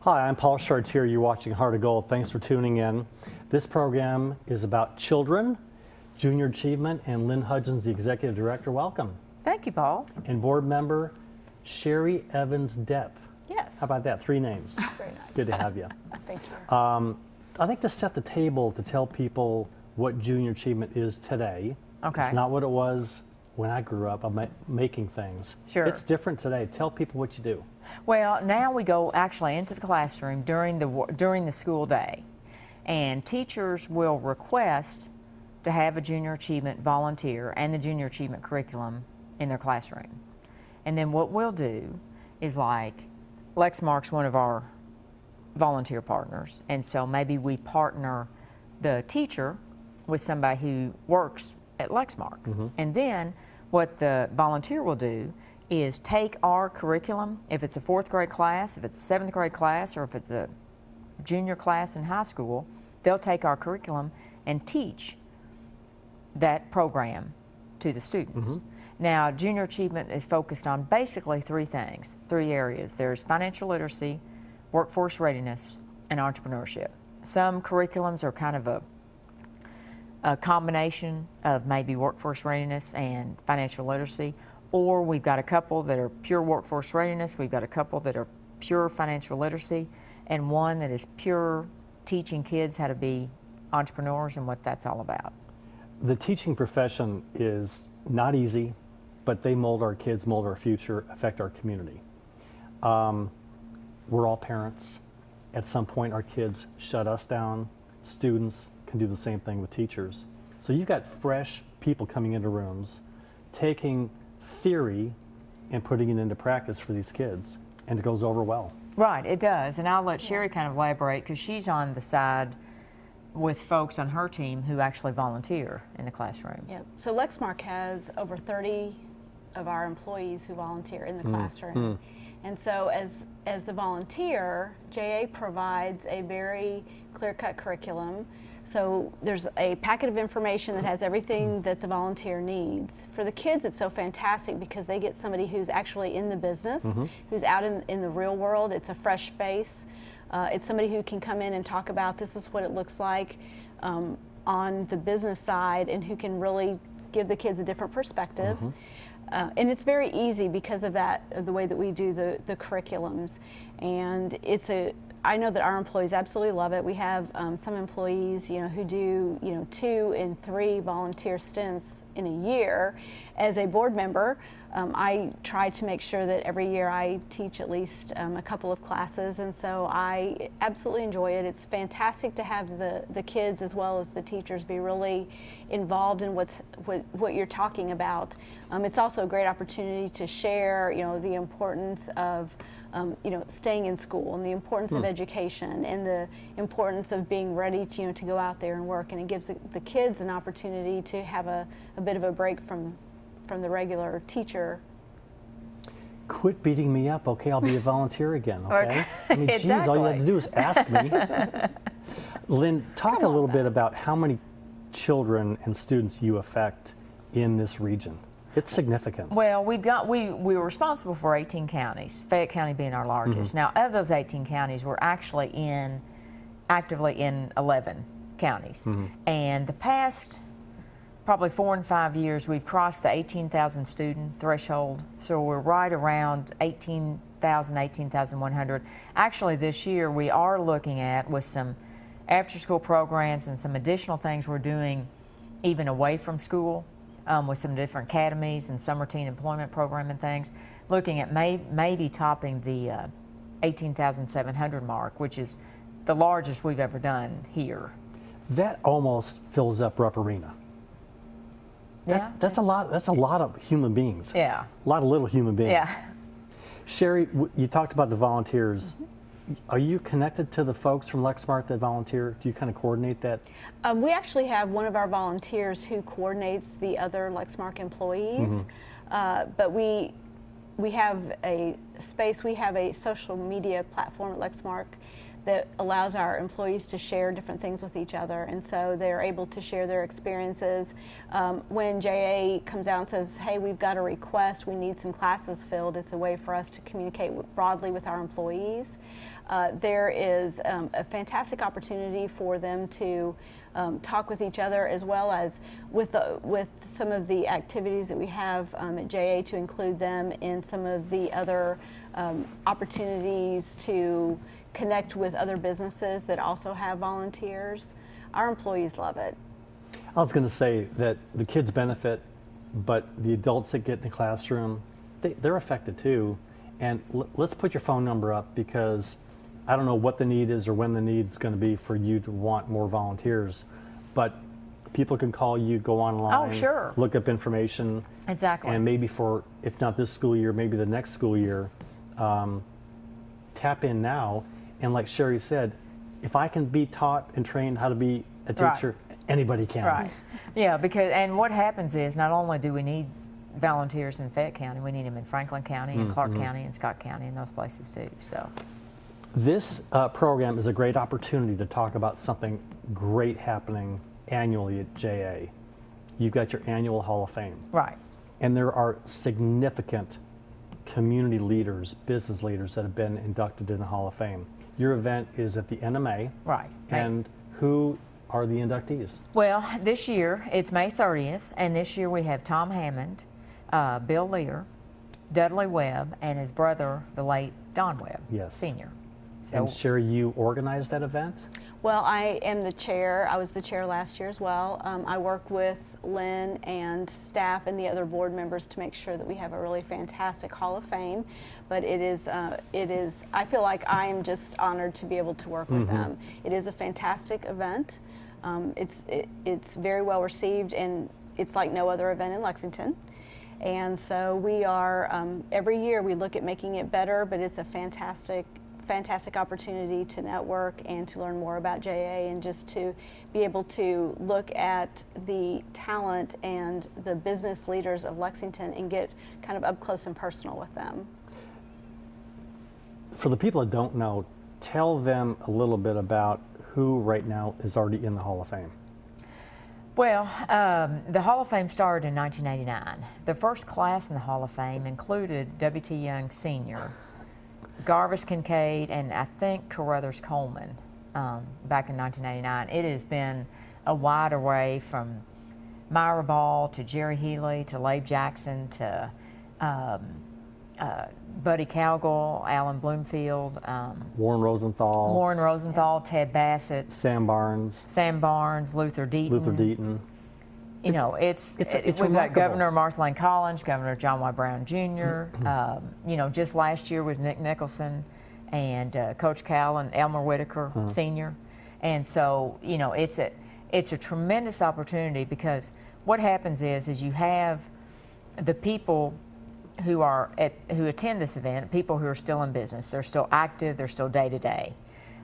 Hi, I'm Paul Chartier. You're watching Heart of Gold. Thanks for tuning in. This program is about children, junior achievement, and Lynn Hudgens, the Executive Director. Welcome. Thank you, Paul. And board member Sherry Evans Depp. Yes. How about that? 3 names. Very nice. Good to have you. Thank you. I think to set the table, to tell people what junior achievement is today. Okay. It's not what it was when I grew up. I'm making things. Sure. It's different today. Tell people what you do. Well, now we go actually into the classroom during the school day, and teachers will request to have a junior achievement volunteer and the junior achievement curriculum in their classroom. And then what we'll do is, like, Lexmark's one of our volunteer partners, and so maybe we partner the teacher with somebody who works at Lexmark. And then what the volunteer will do is take our curriculum, if it's a 4th grade class, if it's a 7th grade class, or if it's a junior class in high school, they'll take our curriculum and teach that program to the students. Now, junior achievement is focused on basically 3 things, 3 areas. There's financial literacy, workforce readiness, and entrepreneurship. Some curriculums are kind of a combination of maybe workforce readiness and financial literacy, or we've got a couple that are pure workforce readiness, we've got a couple that are pure financial literacy, and one that is pure teaching kids how to be entrepreneurs and what that's all about. The teaching profession is not easy, but they mold our kids, mold our future, affect our community. We're all parents. At some point, our kids shut us down. Students can do the same thing with teachers. So you've got fresh people coming into rooms, taking theory and putting it into practice for these kids, and it goes over well. Right, it does, and I'll let Sherry kind of elaborate, because she's on the side with folks on her team who actually volunteer in the classroom. Yeah. So Lexmark has over 30 of our employees who volunteer in the classroom. And so as the volunteer, JA provides a very clear-cut curriculum. So there's a packet of information that has everything that the volunteer needs. For the kids, it's so fantastic because they get somebody who's actually in the business, who's out in the real world. It's a fresh face. It's somebody who can come in and talk about this is what it looks like on the business side, and who can really give the kids a different perspective. And it's very easy because of that, the way that we do the curriculums. And I know that our employees absolutely love it. We have some employees, who do, 2 and 3 volunteer stints in a year. As a board member, I try to make sure that every year I teach at least a couple of classes, and so I absolutely enjoy it. It's fantastic to have the kids as well as the teachers be really involved in what you're talking about. It's also a great opportunity to share, the importance of staying in school, and the importance of education, and the importance of being ready to go out there and work. And it gives the kids an opportunity to have a bit of a break from the regular teacher. Quit beating me up, okay? I'll be a volunteer again, okay? I mean, Exactly. geez, all you have to do is ask me. Lynn, talk a little bit about how many children and students you affect in this region. It's significant. Well, we were responsible for 18 counties, Fayette County being our largest. Now, of those 18 counties, we're actually actively in 11 counties. And the past probably 4 and 5 years, we've crossed the 18,000 student threshold. So we're right around 18,000, 18,100. Actually, this year we are looking at, with some after-school programs and some additional things we're doing even away from school, with some different academies and summer teen employment program and things, looking at maybe topping the 18,700 mark, which is the largest we've ever done here. That almost fills up Rupp Arena. That's a lot of human beings. Yeah. A lot of little human beings. Yeah. Sherry, you talked about the volunteers. Are you connected to the folks from Lexmark that volunteer? Do you kind of coordinate that? We actually have one of our volunteers who coordinates the other Lexmark employees. But we have a space, we have a social media platform at Lexmark that allows our employees to share different things with each other, and so they're able to share their experiences. When JA comes out and says, hey, we've got a request, we need some classes filled, it's a way for us to communicate broadly with our employees. There is a fantastic opportunity for them to talk with each other, as well as with some of the activities that we have at JA, to include them in some of the other opportunities to connect with other businesses that also have volunteers. Our employees love it. I was going to say that the kids benefit, but the adults that get in the classroom, they're affected too. And let's put your phone number up, because I don't know what the need is or when the need is going to be for you to want more volunteers, but people can call you, go online, oh, sure, look up information. Exactly. And maybe for, if not this school year, maybe the next school year, tap in now. And like Sherry said, if I can be taught and trained how to be a teacher, right, anybody can. Right. Yeah, because, and what happens is, not only do we need volunteers in Fayette County, we need them in Franklin County and Clark County and Scott County and those places too. So this program is a great opportunity to talk about something great happening annually at JA. You've got your annual Hall of Fame. Right. And there are significant community leaders, business leaders that have been inducted in the Hall of Fame. Your event is at the end of May. Right. And who are the inductees? Well, this year it's May 30th, and this year we have Tom Hammond, Bill Lear, Dudley Webb, and his brother, the late Don Webb, yes, Sr. So, and Sherry, you organized that event? Well, I am the chair. I was the chair last year as well. I work with Lynn and staff and the other board members to make sure that we have a really fantastic Hall of Fame. But it is, I feel like I am just honored to be able to work with them. It is a fantastic event. It's very well received, and it's like no other event in Lexington. And so we are, every year we look at making it better, but it's a fantastic opportunity to network and to learn more about JA, and just to be able to look at the talent and the business leaders of Lexington and get kind of up close and personal with them. For the people that don't know, tell them a little bit about who right now is already in the Hall of Fame. Well, the Hall of Fame started in 1989. The first class in the Hall of Fame included W.T. Young Sr., Garvis Kincaid, and I think Carruthers Coleman back in 1989. It has been a wide array from Myra Ball to Jerry Healy to Labe Jackson to Buddy Cowgill, Alan Bloomfield, Warren Rosenthal, Ted Bassett, Sam Barnes, Luther Deaton. You know, it's we've remarkable. got Governor Martha Lane Collins, Governor John Y. Brown Jr. You know, just last year was Nick Nicholson and Coach Cal and Elmer Whitaker Sr. And so, you know, it's a tremendous opportunity, because what happens is you have the people who attend this event, people who are still in business, they're still active, they're still day to day.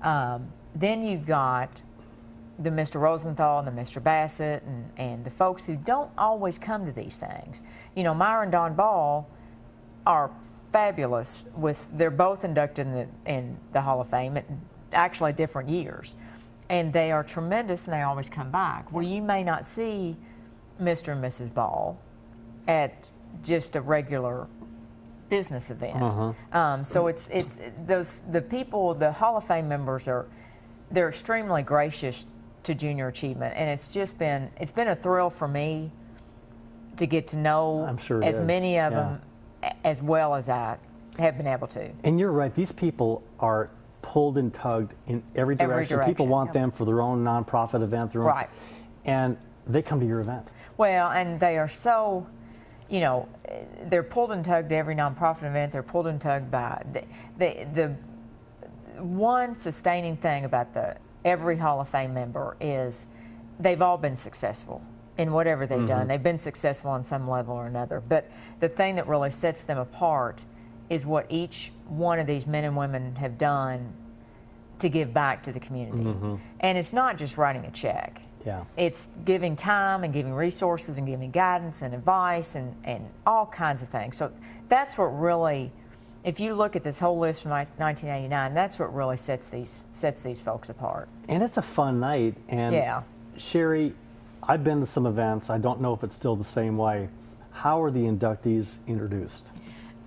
Then you've got the Mr. Rosenthal and the Mr. Bassett and the folks who don't always come to these things. You know, Myra and Don Ball are fabulous. They're both inducted in the Hall of Fame at actually different years. And they are tremendous, and they always come back. Well, you may not see Mr. and Mrs. Ball at just a regular business event. So it's the people, the Hall of Fame members they're extremely gracious to junior achievement, and it's been a thrill for me to get to know as many of them as well as I have been able to. And you're right, these people are pulled and tugged in every direction. People want them for their own nonprofit event, and they come to your event. Well, and they are so, you know, they're pulled and tugged to every nonprofit event. They're pulled and tugged by the one sustaining thing about every Hall of Fame member is they've all been successful in whatever they've done. They've been successful on some level or another. But the thing that really sets them apart is what each one of these men and women have done to give back to the community. And it's not just writing a check. It's giving time and giving resources and giving guidance and advice and all kinds of things. So that's what really if you look at this whole list from 1989, that's what really sets these folks apart. And it's a fun night. And Yeah. Sherry, I've been to some events. I don't know if it's still the same way. How are the inductees introduced?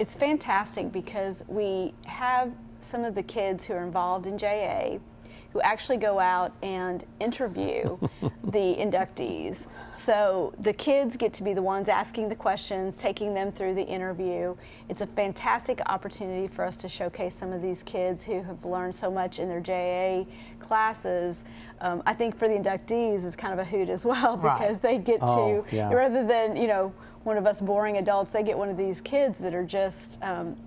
It's fantastic because we have some of the kids who are involved in JA who actually go out and interview the inductees. So the kids get to be the ones asking the questions, taking them through the interview. It's a fantastic opportunity for us to showcase some of these kids who have learned so much in their JA classes. I think for the inductees, it's kind of a hoot as well because they get to, rather than, you know, one of us boring adults, they get one of these kids that are just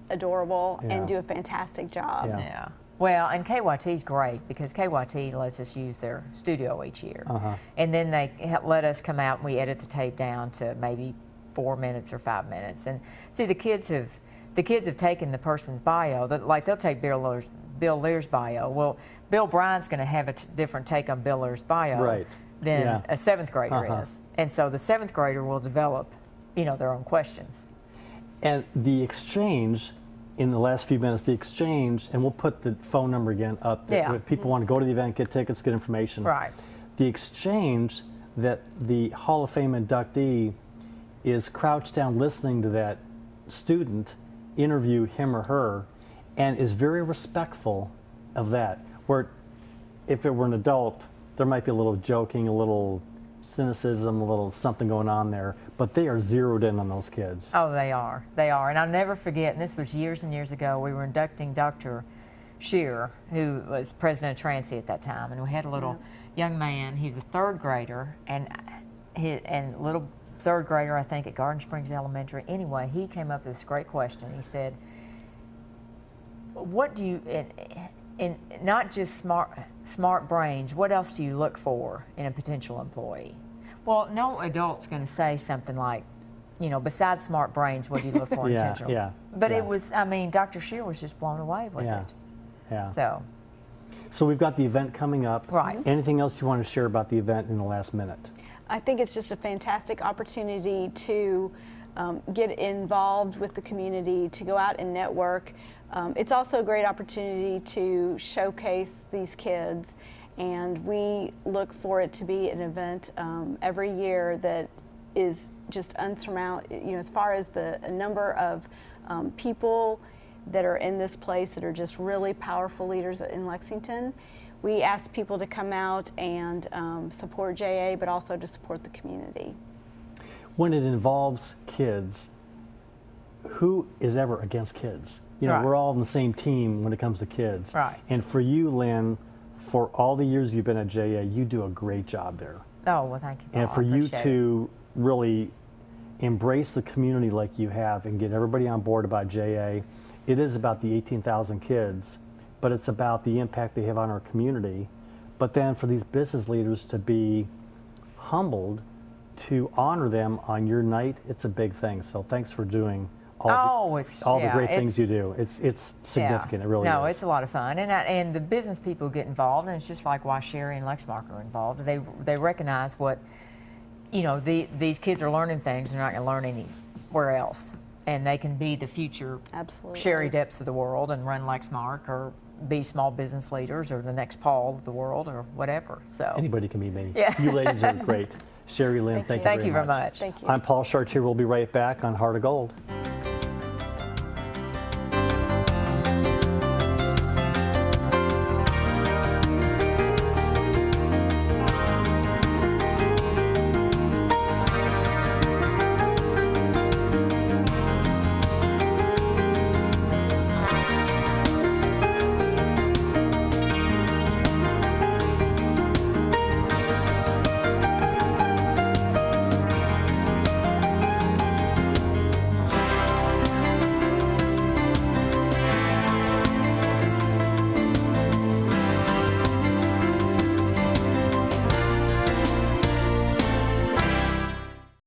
adorable and do a fantastic job. Yeah. Well, and KYT's great because KYT lets us use their studio each year. And then they let us come out and we edit the tape down to maybe 4 minutes or 5 minutes. And see, the kids have taken the person's bio, like they'll take Bill Lear's bio. Well, Bill Bryan's going to have a different take on Bill Lear's bio than a 7th grader is. And so the 7th grader will develop, you know, their own questions. And the exchange, in the last few minutes, the exchange, and we'll put the phone number again up there if people want to go to the event, get tickets, get information. Right. The exchange that the Hall of Fame inductee is crouched down listening to that student interview him or her and is very respectful of that. Where if it were an adult, there might be a little joking, a little cynicism, a little something going on there, but they are zeroed in on those kids. Oh, they are. They are. And I'll never forget, and this was years and years ago, we were inducting Dr. Shearer, who was president of Transy at that time, and we had a little young man, he was a 3rd grader, and little 3rd grader, I think, at Garden Springs Elementary. Anyway, he came up with this great question. He said, what do you, in not just smart brains, what else do you look for in a potential employee? Well, no adult's going to say something like, you know, besides smart brains, what do you look for in potential? But it was, I mean, Dr. Shearer was just blown away with it. So we've got the event coming up. Right. Anything else you want to share about the event in the last minute? I think it's just a fantastic opportunity to get involved with the community, to go out and network. It's also a great opportunity to showcase these kids, and we look for it to be an event every year that is just unsurmountable, you know, as far as the number of people that are in this place that are just really powerful leaders in Lexington. We ask people to come out and support JA, but also to support the community. When it involves kids, who is ever against kids? You know, we're all on the same team when it comes to kids. Right. And for you, Lynn, for all the years you've been at JA, you do a great job there. Oh, well, thank you, Paul. And for you to really embrace the community like you have and get everybody on board about JA, it is about the 18,000 kids, but it's about the impact they have on our community. But then for these business leaders to be humbled, to honor them on your night, it's a big thing. So thanks for doing all the great things you do. It's significant. It really is. No, it's a lot of fun, and the business people get involved, and it's just like why Sherry and Lexmark are involved. They recognize what, you know, these kids are learning things they're not going to learn anywhere else, and they can be the future Sherry Depps of the world and run Lexmark, or be small business leaders, or the next Paul of the world, or whatever. So anybody can be me. Yeah. You ladies are great. Sherry, Lynn, thank you very much. Thank you. I'm Paul Chartier. We'll be right back on Heart of Gold.